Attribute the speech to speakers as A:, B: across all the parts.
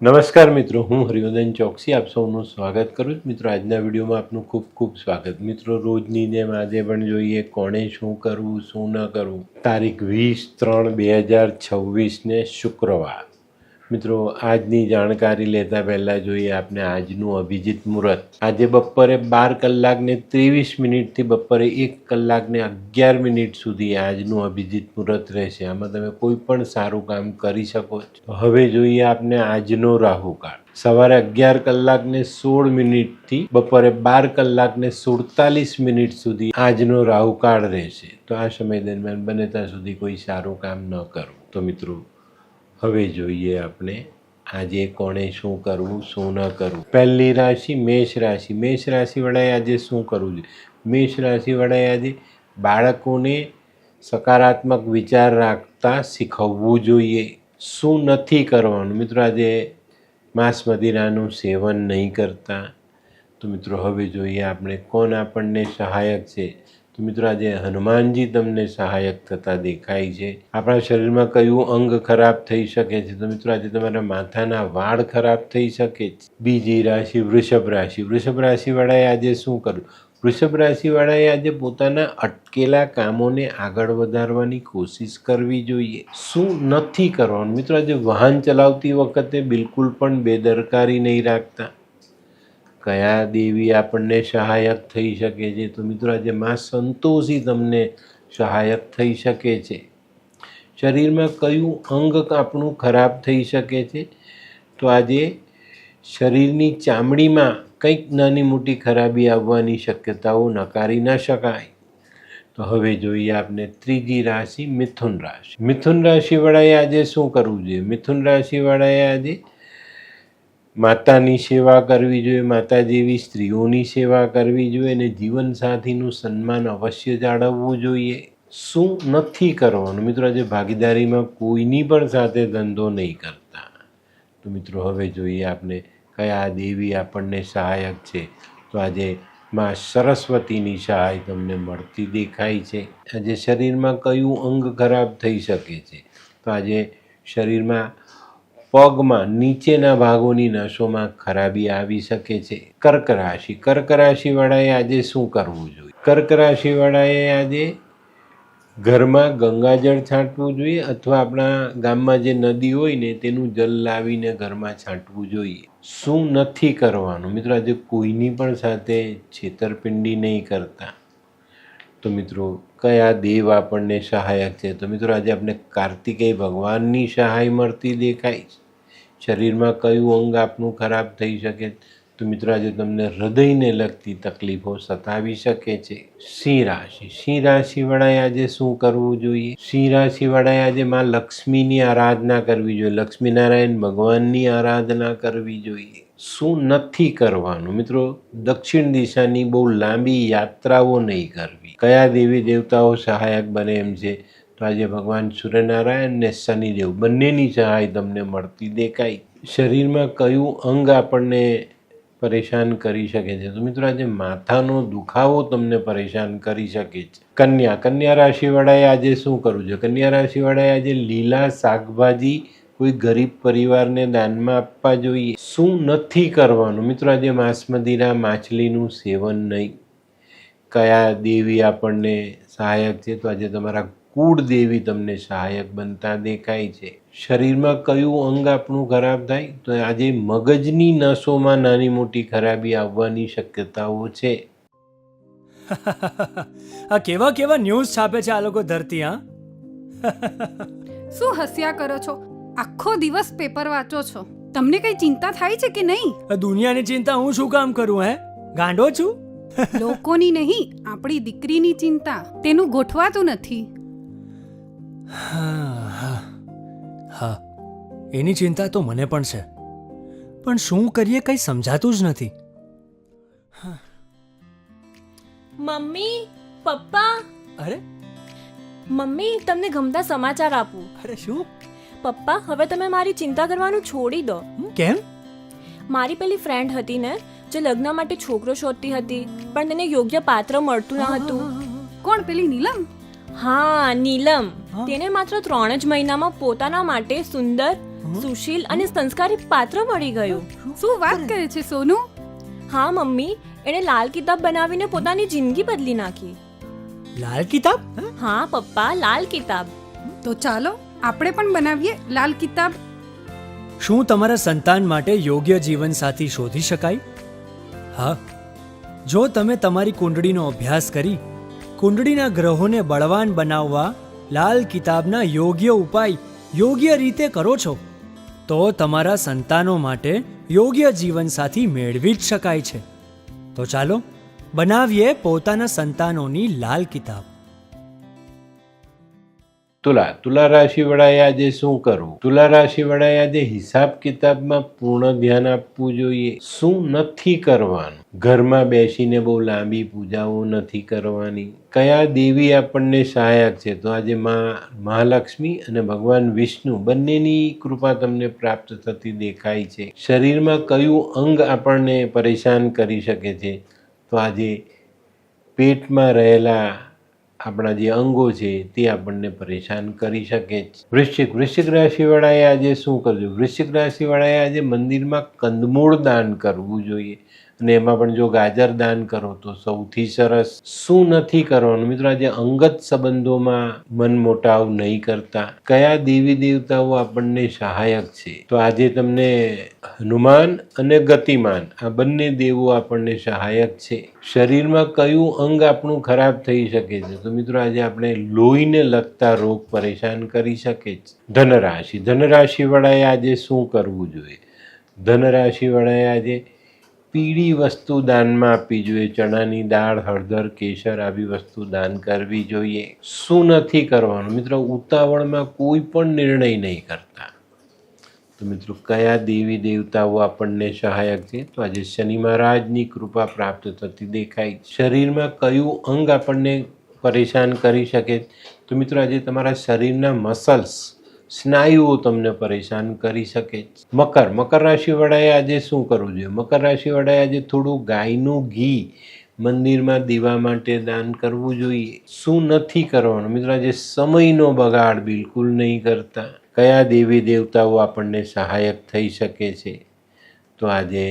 A: નમસ્કાર મિત્રો, હું હરિવર્ધન ચોકસી આપ સૌનું સ્વાગત કરું છું. મિત્રો, આજના વિડીયોમાં આપનું ખૂબ ખૂબ સ્વાગત. મિત્રો, રોજની જેમ આજે પણ જોઈએ કોણે શું કરવું શું ન કરવું. તારીખ 20/3/2026 શુક્રવાર. મિત્રો, આજની જાણકારી લેતા પહેલાં જોઈએ આપણે આજનું અભિજીત મુહૂર્ત. આજે બપોરે 12:23 બપોરે 1:11 સુધી આજનું અભિજીત મુહૂર્ત રહેશે. આમાં તમે કોઈ પણ સારું કામ કરી શકો છો. હવે જોઈએ આપણે આજનો રાહુકાળ. સવારે 11:16 બપોરે 12:47 સુધી આજનો રાહુકાળ રહેશે. તો આ સમય દરમિયાન બને ત્યાં સુધી કોઈ સારું કામ ન કરવું. તો મિત્રો, હવે જોઈએ આપણે આજે કોણે શું કરવું શું ન કરવું. પહેલી રાશિ મેષ રાશિ. મેષ રાશિવાળાએ આજે શું કરવું જોઈએ? મેષ રાશિવાળાએ આજે બાળકોને સકારાત્મક વિચાર રાખતા શીખવવું જોઈએ. શું નથી કરવાનું? મિત્રો, આજે માંસ મદિરાનું સેવન નહીં કરતા. તો મિત્રો, હવે જોઈએ આપણે કોણ આપણને સહાયક છે. તો મિત્રો, આજે હનુમાનજી તમને સહાયક થતા દેખાય છે. આપણા શરીરમાં કયું અંગ ખરાબ થઈ શકે છે? તો મિત્રો, આજે તમારા માથાના વાળ ખરાબ થઈ શકે છે. બીજી રાશિ વૃષભ રાશિ. વૃષભ રાશિવાળાએ આજે શું કરવું? વૃષભ રાશિવાળાએ આજે પોતાના અટકેલા કામોને આગળ વધારવાની કોશિશ કરવી જોઈએ. શું નથી કરવાનું? મિત્રો, આજે વાહન ચલાવતી વખતે બિલકુલ પણ બેદરકારી નહીં રાખતા. કયા દેવી આપણને સહાયક થઈ શકે છે? તો મિત્રો, આજે માં સંતોષી તમને સહાયક થઈ શકે છે. શરીરમાં કયું અંગ આપણું ખરાબ થઈ શકે છે? તો આજે શરીરની ચામડીમાં કંઈક નાની મોટી ખરાબી આવવાની શક્યતાઓ નકારી ન શકાય. તો હવે જોઈએ આપણે ત્રીજી રાશિ મિથુન રાશિ. મિથુન રાશિવાળાએ આજે શું કરવું જોઈએ? મિથુન રાશિવાળાએ આજે માતાની સેવા કરવી જોઈએ, માતા જેવી સ્ત્રીઓની સેવા કરવી જોઈએ અને જીવનસાથીનું સન્માન અવશ્ય જાળવવું જોઈએ. શું નથી કરવાનું? મિત્રો, આજે ભાગીદારીમાં કોઈની પણ સાથે ધંધો નહીં કરતા. તો મિત્રો, હવે જોઈએ આપણે કયા દેવી આપણને સહાયક છે. તો આજે માં સરસ્વતીની સહાય તમને મળતી દેખાય છે. આજે શરીરમાં કયું અંગ ખરાબ થઈ શકે છે? તો આજે શરીરમાં પગમાં નીચેના ભાગોની નસોમાં ખરાબી આવી શકે છે. કર્ક રાશિ. કર્ક રાશિવાળાએ આજે શું કરવું જોઈએ? કર્ક રાશિવાળાએ આજે ઘરમાં ગંગાજળ છાંટવું જોઈએ અથવા આપણા ગામમાં જે નદી હોય ને તેનું જલ લાવીને ઘરમાં છાંટવું જોઈએ. શું નથી કરવાનું? મિત્રો, આજે કોઈની પણ સાથે છેતરપિંડી નહીં કરતા. તો મિત્રો, કયા દેવ આપણને સહાયક છે? તો મિત્રો, આજે આપણે કાર્તિકેય ભગવાનની સહાય મળતી દેખાય છે. શરીરમાં કયું અંગ આપણું ખરાબ થઈ શકે? તો મિત્રો, આજે તમને હૃદયને લગતી તકલીફો સતાવી શકે છે. સિંહ રાશિ. સિંહ રાશિવાળાએ આજે શું કરવું જોઈએ? સિંહ રાશિવાળાએ આજે માં લક્ષ્મીની આરાધના કરવી જોઈએ, લક્ષ્મીનારાયણ ભગવાનની આરાધના કરવી જોઈએ. શું નથી કરવાનું? મિત્રો, દક્ષિણ દિશાની બહુ લાંબી યાત્રાઓ નહીં કરવી. કયા દેવી દેવતાઓ સહાયક બને એમ છે? તો આજે ભગવાન સૂર્યનારાયણ ને શનિદેવ બંનેની સહાય તમને મળતી દેખાય. શરીરમાં કયું અંગ આપણને પરેશાન કરી શકે છે? તો મિત્રો, આજે માથાનો દુખાવો તમને પરેશાન કરી શકે છે. કન્યા. કન્યા રાશિવાળાએ આજે શું કરવું છે? કન્યા રાશિવાળાએ આજે લીલા શાકભાજી કોઈ ગરીબ પરિવારને દાનમાં આપવા જોઈએ. શું નથી કરવાનું? મિત્રો, આજે માંસ મદિરા માછલીનું સેવન નહીં. કયા દેવી આપણને સહાયક છે? તો આજે તમારા કુળ દેવી તમને સહાયક બનતા દેખાય છે. શરીરમાં કયું અંગ આપણું ખરાબ થાય? તો આજે મગજની નસોમાં નાની મોટી ખરાબી આવવાની શક્યતાઓ છે.
B: આ કેવા કેવા ન્યૂઝ છાપે છે આ લોકો ધરતી. હા,
C: શું હસ્યા કરો છો? આખો દિવસ પેપર વાંચો છો. તમને કઈ ચિંતા થાય છે કે નહીં?
B: આ દુનિયાની ચિંતા હું શું કામ કરું? ગાંડો છું?
C: લોકોની નહીં, આપણી દીકરીની ચિંતા. તેનું ગોઠવાતું નથી.
B: હા, એની ચિંતા તો મને પણ છે, પણ શું કરીએ કંઈ સમજાતું જ નથી.
D: મમ્મી, પપ્પા.
B: અરે
D: મમ્મી, તમને ગમતા સમાચાર આપું.
B: અરે શું?
D: પપ્પા, હવે તમે મારી ચિંતા કરવાનું છોડી દો.
B: કેમ?
D: મારી પેલી ફ્રેન્ડ હતી ને, જે લગ્ન માટે છોકરો શોધતી હતી પણ તેને યોગ્ય પાત્ર મળતું ન હતું.
C: કોણ? પેલી નીલમ?
D: હા, નીલમ. તેને માત્ર 3 જ મહિનામાં પોતાના માટે સુંદર સુશીલ અને સંસ્કારી પાત્ર મળી ગયું.
C: શું વાત કરે છે સોનુ?
D: હા મમ્મી, એણે લાલ કિતાબ બનાવીને પોતાની જિંદગી બદલી નાખી.
B: લાલ કિતાબ?
D: હા પપ્પા, લાલ કિતાબ.
C: તો ચાલો આપણે પણ બનાવીએ લાલ કિતાબ.
B: શું તમારા સંતાન માટે યોગ્ય જીવનસાથી શોધી શકાય? હા, જો તમે તમારી કુંડળીનો અભ્યાસ કરી કુંડળીના ગ્રહોને બળવાન બનાવવા લાલ કિતાબના યોગ્ય ઉપાય યોગ્ય રીતે કરો છો તો તમારા સંતાનો માટે યોગ્ય જીવનસાથી મેળવી જ શકાય છે. તો ચાલો બનાવીએ પોતાના સંતાનોની લાલ કિતાબ.
A: તુલા રાશિ વડાએ આજે શું કરવું? તુલા રાશિ વડાએ આજે હિસાબ કિતાબમાં પૂર્ણ ધ્યાન આપવું જોઈએ. શું નથી કરવાનું? ઘરમાં બેસીને બહુ લાંબી પૂજાઓ નથી કરવાની. કયા દેવી આપણને સહાયક છે? તો આજે મહાલક્ષ્મી અને ભગવાન વિષ્ણુ બંનેની કૃપા તમને પ્રાપ્ત થતી દેખાય છે. શરીરમાં કયું અંગ આપણને પરેશાન કરી શકે છે? તો આજે પેટમાં રહેલા આપણા જે અંગો છે તે આપણને પરેશાન કરી શકે છે. વૃશ્ચિક રાશિવાળાએ આજે શું કરવું? વૃશ્ચિક રાશિવાળાએ આજે મંદિરમાં કંદમૂળ દાન કરવું જોઈએ અને એમાં પણ જો ગાજર દાન કરો તો સૌથી સરસ. શું નથી કરવાનું? મિત્રો આજે અંગત સંબંધોમાં મનમોટાવ નહીં કરતા. કયા દેવી દેવતાઓ આપણને સહાયક છે? તો આજે તમને હનુમાન અને ગતિમાન આ બંને દેવો આપણને સહાયક છે. શરીરમાં કયું અંગ આપણું ખરાબ થઈ શકે છે? તો મિત્રો આજે આપણે લોહીને લગતા રોગ પરેશાન કરી શકે છે. ધનરાશિ વાળાએ આજે શું કરવું જોઈએ? ધનરાશિ વાળાએ આજે પીળી વસ્તુ દાનમાં આપવી જોઈએ. ચણાની દાળ, હળદર, કેસર આવી વસ્તુ દાન કરવી જોઈએ. શું નથી કરવાનું? મિત્રો ઉતાવળમાં કોઈ પણ નિર્ણય નહીં કરતા. તો મિત્રો કયા દેવી દેવતાઓ આપણને સહાયક છે? તો આજે શનિ મહારાજની કૃપા પ્રાપ્ત થતી દેખાય. શરીરમાં કયું અંગ આપણને પરેશાન કરી શકે? તો મિત્રો આજે તમારા શરીરના મસલ્સ, સ્નાયુઓ તમને પરેશાન કરી શકે. મકર રાશિવાળાએ આજે શું કરવું જોઈએ? મકર રાશિવાળાએ આજે થોડું ગાયનું ઘી મંદિરમાં દીવા માટે દાન કરવું જોઈએ. શું નથી કરવાનું? મિત્રો આજે સમયનો બગાડ બિલકુલ નહીં કરતા. કયા દેવી દેવતાઓ આપણને સહાયક થઈ શકે છે? તો આજે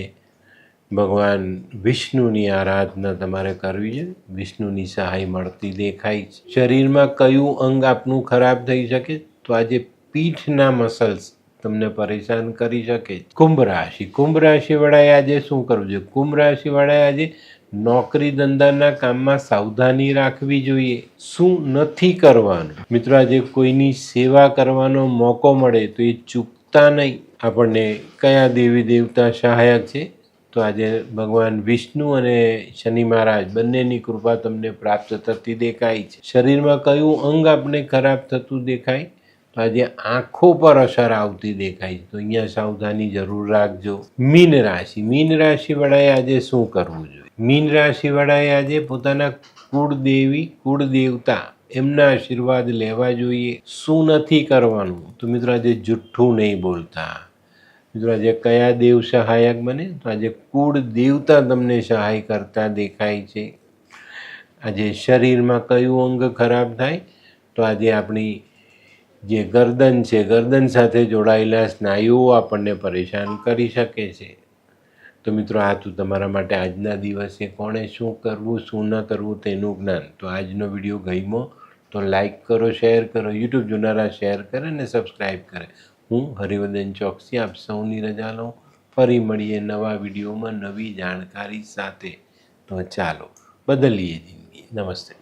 A: ભગવાન વિષ્ણુની આરાધના તમારે કરવી છે. વિષ્ણુની સહાય મળતી દેખાય છે. શરીરમાં કયું અંગ આપનું ખરાબ થઈ શકે? તો આજે પીઠના મસલ્સ તમને પરેશાન કરી શકે. કુંભ રાશિ વાળાએ આજે શું કરવું જોઈએ? કુંભ રાશિ વાળાએ આજે નોકરી ધંધાના કામમાં સાવધાની રાખવી જોઈએ. શું નથી કરવાનું? મિત્રો આજે કોઈની સેવા કરવાનો મોકો મળે તો એ ચૂકતા નહીં. આપણને કયા દેવી દેવતા સહાયક છે? તો આજે ભગવાન વિષ્ણુ અને શનિ મહારાજ બંનેની કૃપા તમને પ્રાપ્ત થતી દેખાય છે. શરીરમાં કયું અંગ આપણે ખરાબ થતું દેખાય? તો આજે આંખો પર અસર આવતી દેખાય છે. તો અહીંયા સાવધાની જરૂર રાખજો. મીન રાશિ વાળાએ આજે શું કરવું જોઈએ? મીન રાશિ વાળાએ આજે પોતાના કુળદેવી કુળદેવતા એમના આશીર્વાદ લેવા જોઈએ. શું નથી કરવાનું? તો મિત્રો આજે જુઠ્ઠું નહીં બોલતા. મિત્રો આજે કયા દેવ સહાયક બને? તો આજે કુળ દેવતા તમને સહાય કરતા દેખાય છે. આજે શરીરમાં કયું અંગ ખરાબ થાય? તો આજે આપણી જે ગરદન છે, ગરદન સાથે જોડાયેલા સ્નાયુઓ આપણને પરેશાન કરી શકે છે. તો મિત્રો આ તો તમારા માટે આજના દિવસે કોણે શું કરવું શું ન કરવું તેનું જ્ઞાન. તો આજનો વિડીયો ગમ્યો તો લાઈક કરો, શેર કરો, યુટ્યુબ જોનારા શેર કરે અને સબસ્ક્રાઈબ કરે. હું હરિવર્ધન ચોકસી આપ સૌની રજા લઉં. ફરી મળીએ નવા વિડીયોમાં નવી જાણકારી સાથે. તો ચાલો બદલીએ જિંદગી. નમસ્તે.